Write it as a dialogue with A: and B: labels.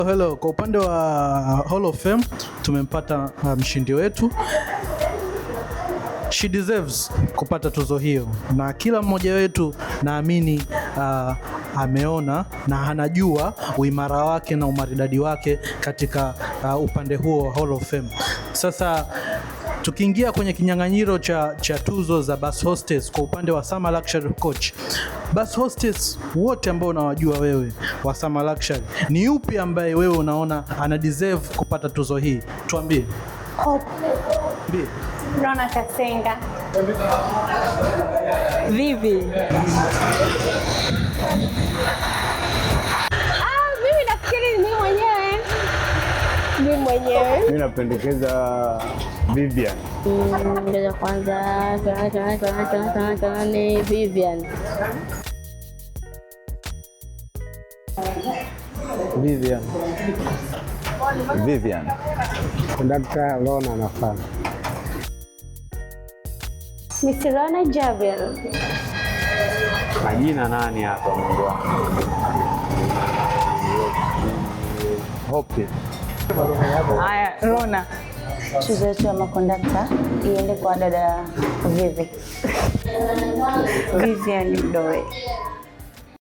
A: Hello, kwa upande wa Hall of Fame tumempata mshindi wetu. She deserves kupata tuzo hiyo, na kila mmoja wetu naamini ameona na anajua uimara wake na umaridadi wake katika upande huo wa Hall of Fame. Sasa tukiingia kwenye kinyang'anyiro cha tuzo za Best Hostess kwa upande wa Summer Luxury Coach, Best Hostess wote ambao unawajua wewe wa Summer Luxury, ni yupi ambaye wewe unaona ana deserve kupata tuzo hii? Tuambie.
B: Hope.
A: Mbie.
B: Rona Kasenga.
C: Vivi.
B: Mimi nafikiri ni mwenyewe.
D: Mimi napendekeza Vivian.
C: Ngoja kwanza ni Vivian.
D: Kondakta Rona anafaa.
B: Miss Rona Javier.
D: Majina nani hapa Mungu wangu? Hope.
C: Haya, Rona.
E: Tuzo yetu ya makondakta iende kwa dada Vivi.
C: Vivian Mdoe.